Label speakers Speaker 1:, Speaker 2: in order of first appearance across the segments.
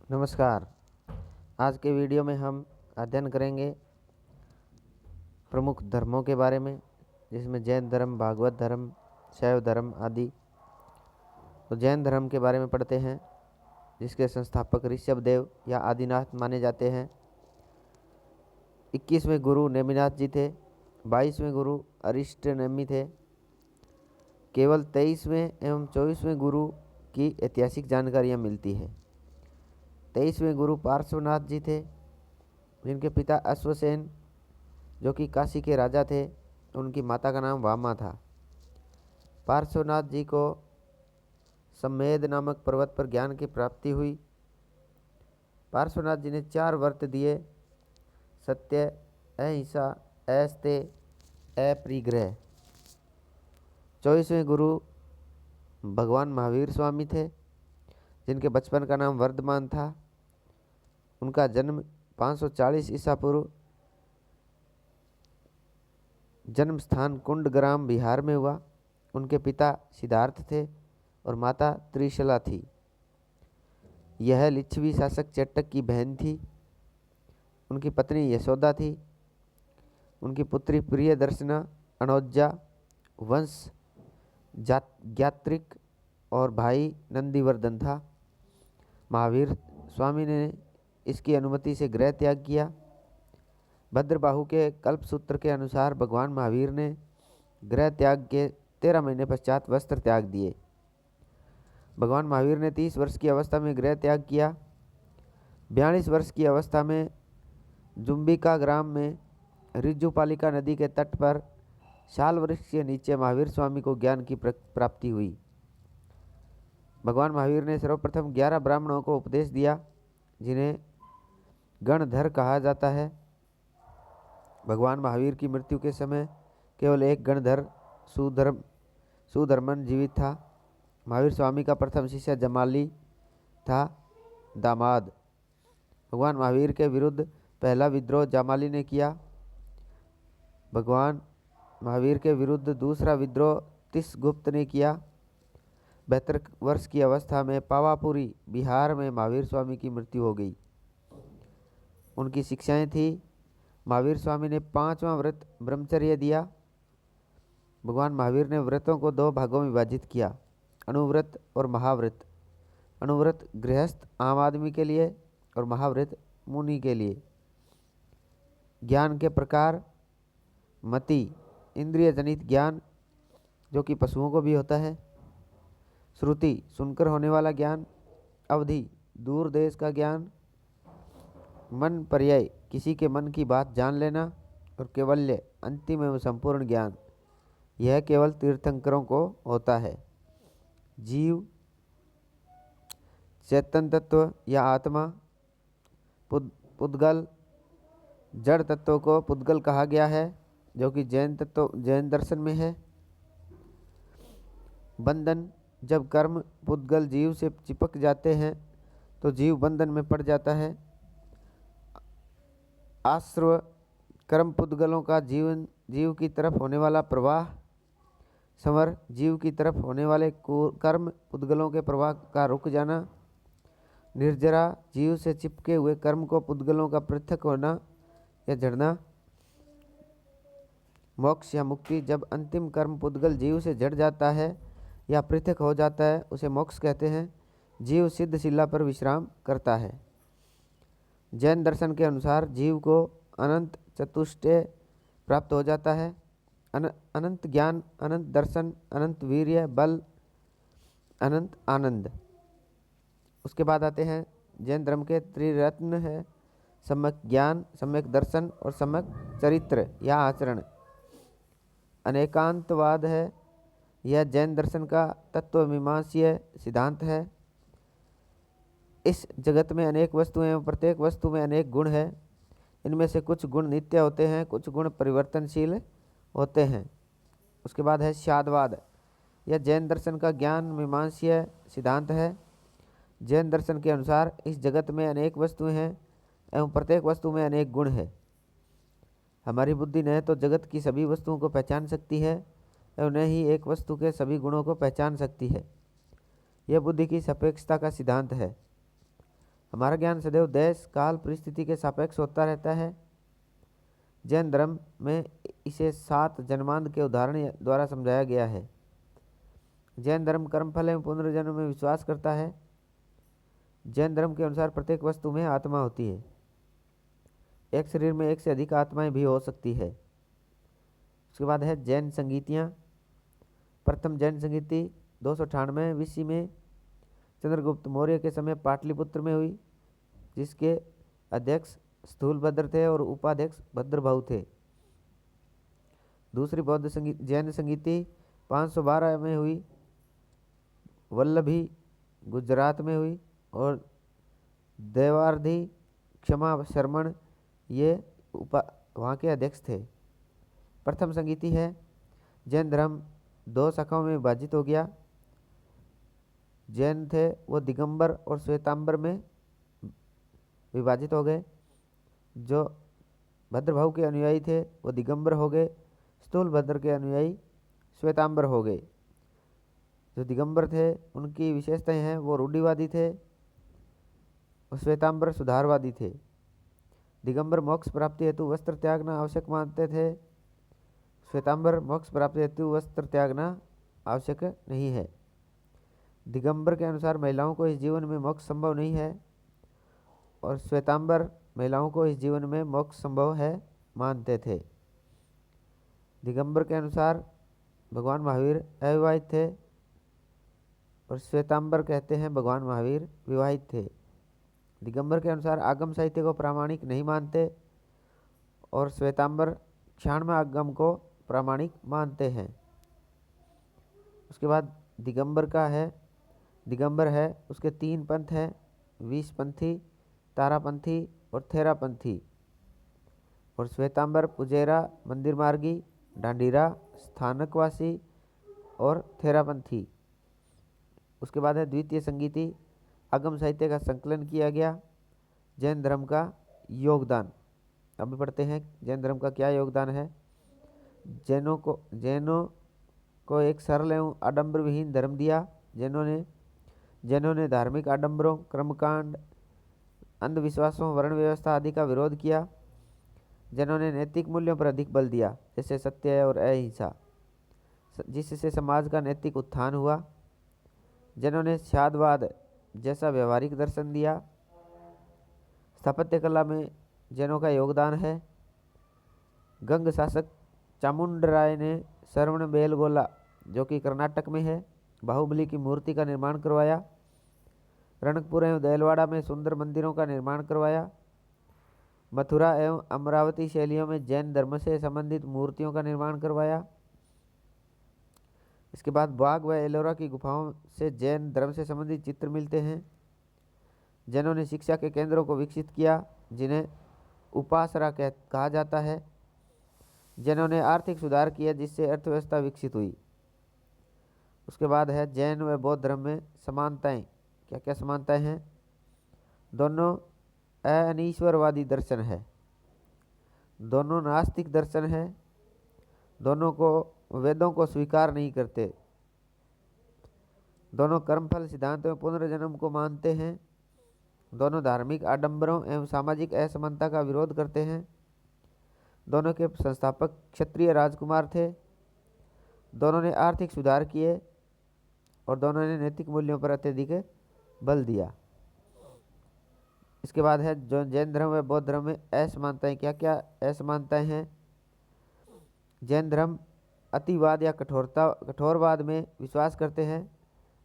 Speaker 1: नमस्कार। आज के वीडियो में हम अध्ययन करेंगे प्रमुख धर्मों के बारे में, जिसमें जैन धर्म, भागवत धर्म, शैव धर्म आदि। तो जैन धर्म के बारे में पढ़ते हैं, जिसके संस्थापक ऋषभ देव या आदिनाथ माने जाते हैं। 21वें गुरु नेमिनाथ जी थे। 22वें गुरु अरिष्टनेमि थे। केवल 23वें एवं 24वें गुरु की ऐतिहासिक जानकारियाँ मिलती है। 23वें गुरु पार्श्वनाथ जी थे, जिनके पिता अश्वसेन जो कि काशी के राजा थे, उनकी माता का नाम वामा था। पार्श्वनाथ जी को सम्मेद नामक पर्वत पर ज्ञान की प्राप्ति हुई। पार्श्वनाथ जी ने 4 व्रत दिए: सत्य, अहिंसा, अस्तेय, अपरिग्रह। 24वें गुरु भगवान महावीर स्वामी थे, जिनके बचपन का नाम वर्धमान था। उनका जन्म 540 ईसा पूर्व जन्म स्थान कुंडग्राम बिहार में हुआ। उनके पिता सिद्धार्थ थे और माता त्रिशला थी। यह लिच्छवी शासक चेटक की बहन थी। उनकी पत्नी यशोदा थी। उनकी पुत्री प्रियदर्शना अनौजा वंश ज्ञात्रिक और भाई नंदीवर्धन था। महावीर स्वामी ने इसकी अनुमति से गृह त्याग किया। भद्रबाहु के कल्पसूत्र के अनुसार भगवान महावीर ने गृह त्याग के 13 महीने पश्चात वस्त्र त्याग दिए। भगवान महावीर ने 30 वर्ष की अवस्था में गृह त्याग किया। 42 वर्ष की अवस्था में जुम्बिका ग्राम में ऋजुपालिका नदी के तट पर शाल वृक्ष के नीचे महावीर स्वामी को ज्ञान की प्राप्ति हुई। भगवान महावीर ने सर्वप्रथम 11 ब्राह्मणों को उपदेश दिया, जिन्हें गणधर कहा जाता है। भगवान महावीर की मृत्यु के समय केवल एक गणधर सुधर्मन जीवित था। महावीर स्वामी का प्रथम शिष्य जमाली था, दामाद। भगवान महावीर के विरुद्ध पहला विद्रोह जमाली ने किया। भगवान महावीर के विरुद्ध दूसरा विद्रोह तिसगुप्त ने किया। 72 वर्ष की अवस्था में पावापुरी बिहार में महावीर स्वामी की मृत्यु हो गई। उनकी शिक्षाएं थी: महावीर स्वामी ने 5वां व्रत ब्रह्मचर्य दिया। भगवान महावीर ने व्रतों को 2 भागों में विभाजित किया: अनुव्रत और महाव्रत। अनुव्रत गृहस्थ आम आदमी के लिए और महाव्रत मुनि के लिए। ज्ञान के प्रकार: मति, इंद्रिय जनित ज्ञान जो कि पशुओं को भी होता है। श्रुति, सुनकर होने वाला ज्ञान। अवधि, दूर देश का ज्ञान। मन पर्याय, किसी के मन की बात जान लेना। और केवल्य, अंतिम एवं संपूर्ण ज्ञान। यह केवल तीर्थंकरों को होता है। जीव, चेतन तत्व या आत्मा। पुद्गल, जड़ तत्व को पुद्गल कहा गया है, जो कि जैन दर्शन में है। बंधन, जब कर्म पुद्गल जीव से चिपक जाते हैं तो जीव बंधन में पड़ जाता है। आश्रव, कर्म पुद्गलों का जीव की तरफ होने वाला प्रवाह। संवर, जीव की तरफ होने वाले कर्म पुद्गलों के प्रवाह का रुक जाना। निर्जरा, जीव से चिपके हुए कर्म को पुद्गलों का पृथक होना या झड़ना। मोक्ष या मुक्ति, जब अंतिम कर्म पुद्गल जीव से झड़ जाता है या पृथक हो जाता है, उसे मोक्ष कहते हैं। जीव सिद्ध शिला पर विश्राम करता है। जैन दर्शन के अनुसार जीव को अनंत चतुष्टय प्राप्त हो जाता है: अनंत ज्ञान, अनंत दर्शन, अनंत वीर्य बल, अनंत आनंद। उसके बाद आते हैं जैन धर्म के त्रिरत्न है: सम्यक ज्ञान, सम्यक दर्शन और सम्यक चरित्र या आचरण। अनेकांतवाद है: यह जैन दर्शन का तत्वमीमांसीय सिद्धांत है। इस जगत में अनेक वस्तुएं हैं, प्रत्येक वस्तु में अनेक गुण हैं। इनमें से कुछ गुण नित्य होते हैं, कुछ गुण परिवर्तनशील होते हैं। उसके बाद है शादवाद। यह जैन दर्शन का ज्ञान मीमांसीय सिद्धांत है। जैन दर्शन के अनुसार इस जगत में अनेक वस्तुएं हैं एवं प्रत्येक वस्तु में अनेक गुण है। हमारी बुद्धि न तो जगत की सभी वस्तुओं को पहचान सकती है एवं न ही एक वस्तु के सभी गुणों को पहचान सकती है। यह बुद्धि की सापेक्षता का सिद्धांत है। हमारा ज्ञान सदैव देश काल परिस्थिति के सापेक्ष होता रहता है। जैन धर्म में इसे 7 जन्मांध के उदाहरण द्वारा समझाया गया है। जैन धर्म कर्मफल एवं पुनर्जन्म में विश्वास करता है। जैन धर्म के अनुसार प्रत्येक वस्तु में आत्मा होती है। एक शरीर में एक से अधिक आत्माएं भी हो सकती है। उसके बाद है जैन संगीतियाँ। प्रथम जैन संगीति 298 वीसी में चंद्रगुप्त मौर्य के समय पाटलिपुत्र में हुई, जिसके अध्यक्ष स्थूलभद्र थे और उपाध्यक्ष भद्रभाऊ थे। दूसरी बौद्ध जैन संगीति 512 में हुई, वल्लभी गुजरात में हुई, और देवार्धी क्षमा शर्मण ये वहाँ के अध्यक्ष थे। प्रथम संगीति है जैन धर्म 2 शाखाओं में विभाजित हो गया। जैन थे वो दिगंबर और श्वेतांबर में विभाजित हो गए। जो भद्रभाऊ के अनुयायी थे वो दिगंबर हो गए, स्थूलभद्र के अनुयायी श्वेतांबर हो गए। जो दिगंबर थे उनकी विशेषताएं हैं, वो रूढ़िवादी थे और श्वेतांबर सुधारवादी थे। दिगंबर मोक्ष प्राप्ति हेतु वस्त्र त्यागना आवश्यक मानते थे, श्वेतांबर मोक्ष प्राप्ति हेतु वस्त्र त्यागना आवश्यक नहीं है। दिगंबर के अनुसार महिलाओं को इस जीवन में मोक्ष संभव नहीं है और श्वेतांबर महिलाओं को इस जीवन में मोक्ष संभव है मानते थे। दिगंबर के अनुसार भगवान महावीर अविवाहित थे और श्वेतांबर कहते हैं भगवान महावीर विवाहित थे। दिगंबर के अनुसार आगम साहित्य को प्रामाणिक नहीं मानते और श्वेतांबर क्षाणम आगम को प्रामाणिक मानते हैं। उसके बाद दिगंबर है उसके 3 पंथ हैं, विषपंथी, तारापंथी और थेरापंथी। और श्वेतांबर पुजेरा, मंदिर मार्गी, डांडीरा, स्थानकवासी और थेरापंथी। उसके बाद है द्वितीय संगीति। आगम साहित्य का संकलन किया गया। जैन धर्म का योगदान। अब पढ़ते हैं जैन धर्म का क्या योगदान है। जैनों को एक सरल एवं आडंबर विहीन धर्म दिया। जैनों ने धार्मिक आडंबरों, कर्मकांड, अंधविश्वासों, वर्ण व्यवस्था आदि का विरोध किया। जैनों ने नैतिक मूल्यों पर अधिक बल दिया, जैसे सत्य और अहिंसा, जिससे समाज का नैतिक उत्थान हुआ। जैनों ने छादवाद जैसा व्यवहारिक दर्शन दिया। स्थापत्य कला में जैनों का योगदान है। गंग शासक चामुंडराय ने श्रवण बेलगोला, जो कि कर्नाटक में है, बाहुबली की मूर्ति का निर्माण करवाया। रणकपुर एवं देलवाड़ा में सुंदर मंदिरों का निर्माण करवाया। मथुरा एवं अमरावती शैलियों में जैन धर्म से संबंधित मूर्तियों का निर्माण करवाया। इसके बाद बाग व एलोरा की गुफाओं से जैन धर्म से संबंधित चित्र मिलते हैं। जैनों ने शिक्षा के केंद्रों को विकसित किया, जिन्हें उपासना कहा जाता है। जैनों ने आर्थिक सुधार किया, जिससे अर्थव्यवस्था विकसित हुई। उसके बाद है जैन व बौद्ध धर्म में समानताएं। क्या क्या समानताएं हैं? दोनों अनीश्वरवादी दर्शन है, दोनों नास्तिक दर्शन है, दोनों को वेदों को स्वीकार नहीं करते, दोनों कर्मफल सिद्धांत एवं पुनर्जन्म को मानते हैं, दोनों धार्मिक आडंबरों एवं सामाजिक असमानता का विरोध करते हैं, दोनों के संस्थापक क्षत्रिय राजकुमार थे, दोनों ने आर्थिक सुधार किए और दोनों ने नैतिक मूल्यों पर अत्यधिक बल दिया। इसके बाद है जो जैन धर्म व बौद्ध धर्म में असमानताएं। क्या क्या असमानताएं हैं? जैन धर्म अतिवाद या कठोरवाद में विश्वास करते हैं,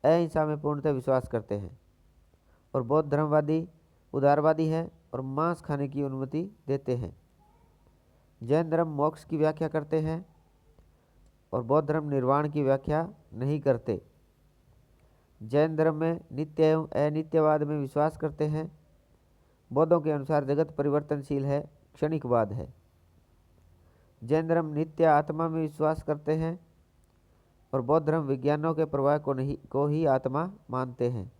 Speaker 1: अहिंसा में पूर्णतः विश्वास करते हैं। और बौद्ध धर्मवादी उदारवादी हैं और मांस खाने की अनुमति देते हैं। जैन धर्म मोक्ष की व्याख्या करते हैं और बौद्ध धर्म निर्वाण की व्याख्या नहीं करते। जैन धर्म में नित्य एवं अनित्यवाद में विश्वास करते हैं। बौद्धों के अनुसार जगत परिवर्तनशील है, क्षणिकवाद है। जैन धर्म नित्य आत्मा में विश्वास करते हैं और बौद्ध धर्म विज्ञानों के प्रवाह को ही आत्मा मानते हैं।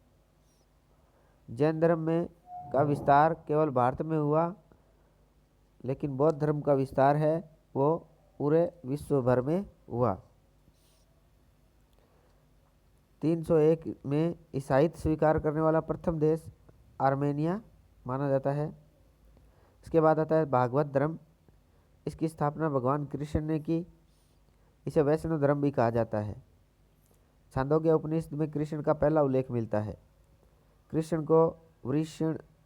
Speaker 1: जैन धर्म में का विस्तार केवल भारत में हुआ, लेकिन बौद्ध धर्म का विस्तार है वो पूरे विश्व भर में हुआ। 301 में ईसाईत स्वीकार करने वाला प्रथम देश आर्मेनिया माना जाता है। इसके बाद आता है भागवत धर्म। इसकी स्थापना भगवान कृष्ण ने की। इसे वैष्णव धर्म भी कहा जाता है। छांदोग्य उपनिषद में कृष्ण का पहला उल्लेख मिलता है। कृष्ण को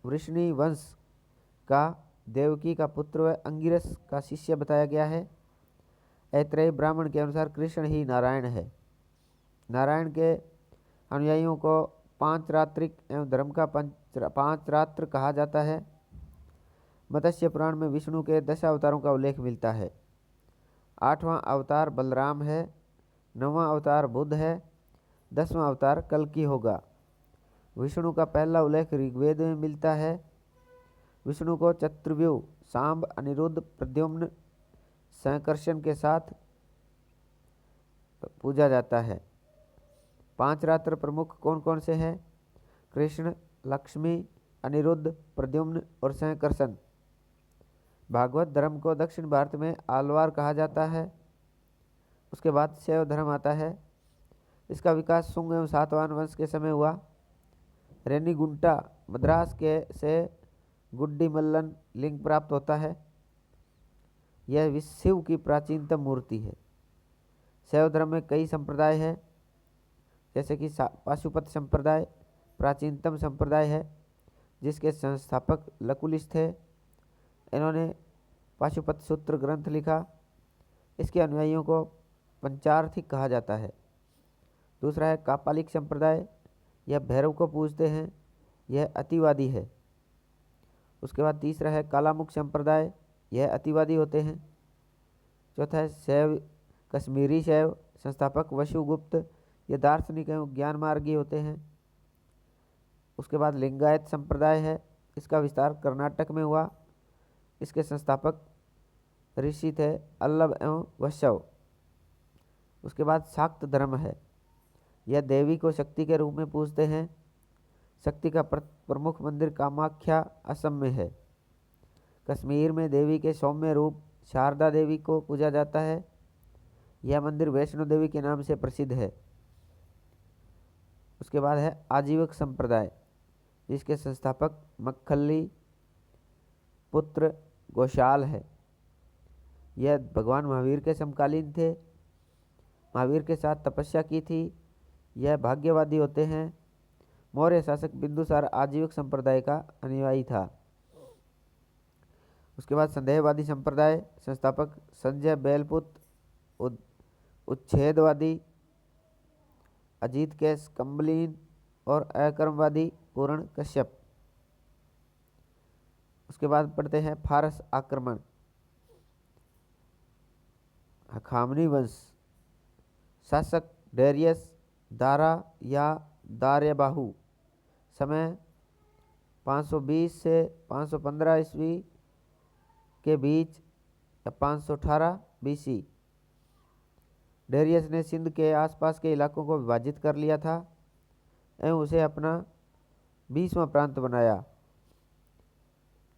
Speaker 1: वृषणी वंश का देवकी का पुत्र व अंगिरस का शिष्य बताया गया है। ऐत्रेय ब्राह्मण के अनुसार कृष्ण ही नारायण है। नारायण के अनुयायियों को पांच रात्रिक एवं धर्म का पांच रात्र कहा जाता है। मत्स्य पुराण में विष्णु के 10 अवतारों का उल्लेख मिलता है। 8वां अवतार बलराम है, 9वां अवतार बुद्ध है, 10वां अवतार कल्कि होगा। विष्णु का पहला उल्लेख ऋग्वेद में मिलता है। विष्णु को चतुर्व्यूह सांब, अनिरुद्ध, प्रद्युम्न, संकर्षण के साथ पूजा जाता है। 5 रात्र प्रमुख कौन कौन से हैं? कृष्ण, लक्ष्मी, अनिरुद्ध, प्रद्युम्न और संकर्षण। भागवत धर्म को दक्षिण भारत में आलवार कहा जाता है। उसके बाद शैव धर्म आता है। इसका विकास शुंग एवं सातवाहन वंश के समय हुआ। रेनीगुंटा मद्रास के से गुड्डी मल्लन लिंग प्राप्त होता है। यह शिव की प्राचीनतम मूर्ति है। शैव धर्म में कई संप्रदाय हैं, जैसे कि पाशुपत संप्रदाय प्राचीनतम संप्रदाय है, जिसके संस्थापक लकुलिश थे। इन्होंने पाशुपत सूत्र ग्रंथ लिखा। इसके अनुयायियों को पंचार्थिक कहा जाता है। दूसरा है कापालिक संप्रदाय। यह भैरव को पूजते हैं। यह अतिवादी है। उसके बाद तीसरा है कालामुख संप्रदाय। यह अतिवादी होते हैं। चौथा है शैव कश्मीरी शैव। संस्थापक वसुगुप्त। ये दार्शनिक एवं ज्ञान मार्गी होते हैं। उसके बाद लिंगायत संप्रदाय है। इसका विस्तार कर्नाटक में हुआ। इसके संस्थापक ऋषि थे अल्लभ एवं वैष्णव। उसके बाद शाक्त धर्म है। यह देवी को शक्ति के रूप में पूजते हैं। शक्ति का प्रमुख मंदिर कामाख्या असम में है। कश्मीर में देवी के सौम्य रूप शारदा देवी को पूजा जाता है। यह मंदिर वैष्णो देवी के नाम से प्रसिद्ध है। उसके बाद है आजीवक संप्रदाय, जिसके संस्थापक मक्खली पुत्र गोशाल है। यह भगवान महावीर के समकालीन थे। महावीर के साथ तपस्या की थी। यह भाग्यवादी होते हैं। मौर्य शासक बिंदुसार आजीवक संप्रदाय का अनुयायी था। उसके बाद संदेहवादी संप्रदाय। संस्थापक संजय बेलपुत्र। उच्छेदवादी अजीत केश कंबलीन और अकर्मवादी पूर्ण कश्यप। उसके बाद पढ़ते हैं फारस आक्रमण। हखामनी वंश। शासक डेरियस दारा या दार्यबाहु। समय 520 से 515 ईस्वी के बीच या 518 बीसी। डेरियस ने सिंध के आसपास के इलाकों को विभाजित कर लिया था एवं उसे अपना 20वां प्रांत बनाया।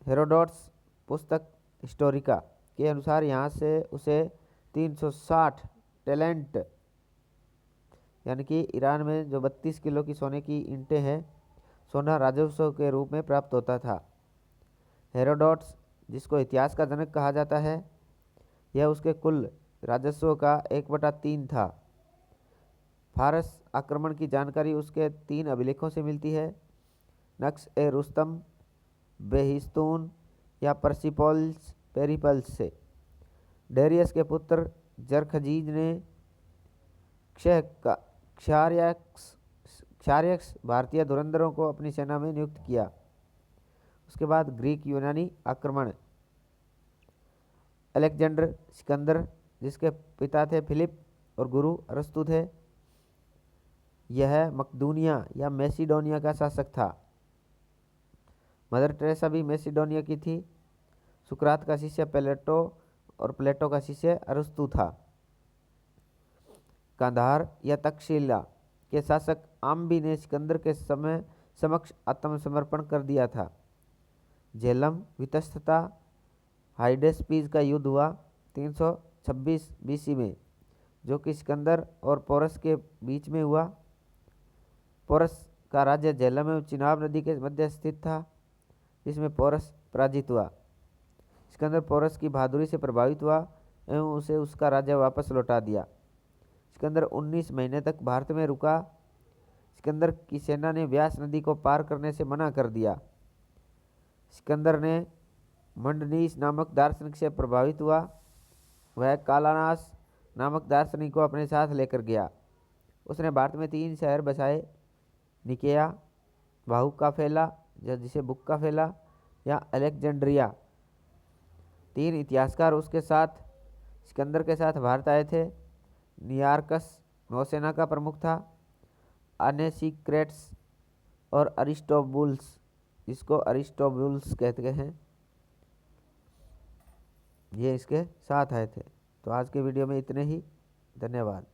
Speaker 1: हेरोडोट्स पुस्तक हिस्टोरिका के अनुसार यहाँ से उसे 360 टैलेंट यानी कि ईरान में जो 32 किलो की सोने की ईंटें हैं, सोना राजस्व के रूप में प्राप्त होता था। हेरोडोट्स, जिसको इतिहास का जनक कहा जाता है, यह उसके कुल राजस्व का 1/3 था। फारस आक्रमण की जानकारी उसके 3 अभिलेखों से मिलती है। नक्श ए रुस्तम, बेहिस्तून या परसिपोल्स पेरिपल्स से। डेरियस के पुत्र जरखजीज ने क्षार्यक्स भारतीय धुरंधरों को अपनी सेना में नियुक्त किया। उसके बाद ग्रीक यूनानी आक्रमण। अलेक्जेंडर सिकंदर, जिसके पिता थे फिलिप और गुरु अरस्तु थे, यह मकदूनिया या मैसिडोनिया का शासक था। मदर टेरेसा भी मैसिडोनिया की थी। सुकरात का शिष्य प्लेटो और प्लेटो का शिष्य अरस्तु था। कांधार या तक्षशिला के शासक आम्बी ने सिकंदर के समय समक्ष आत्मसमर्पण कर दिया था। झेलम वितस्तता हाइडेस्पीज का युद्ध हुआ 326 बीसी में, जो कि सिकंदर और पोरस के बीच में हुआ। पोरस का राज्य झेलम एवं चिनाब नदी के मध्य स्थित था, जिसमें पोरस पराजित हुआ। सिकंदर पोरस की बहादुरी से प्रभावित हुआ एवं उसे उसका राज्य वापस लौटा दिया। सिकंदर 19 महीने तक भारत में रुका। सिकंदर की सेना ने व्यास नदी को पार करने से मना कर दिया। सिकंदर ने मंडनीस नामक दार्शनिक से प्रभावित हुआ। वह कालानास नामक दार्शनिक को अपने साथ लेकर गया। उसने भारत में 3 शहर बसाए, निकेया, भाहुकाफेला जिसे बुक्काफेला या अलेक्जेंड्रिया। 3 इतिहासकार उसके साथ सिकंदर के साथ भारत आए थे। नियार्कस नौसेना का प्रमुख था। अनेसिक्रेट्स और अरिस्टोबुल्स, इसको अरिस्टोबुल्स कहते हैं, ये इसके साथ आए थे। तो आज के वीडियो में इतने ही। धन्यवाद।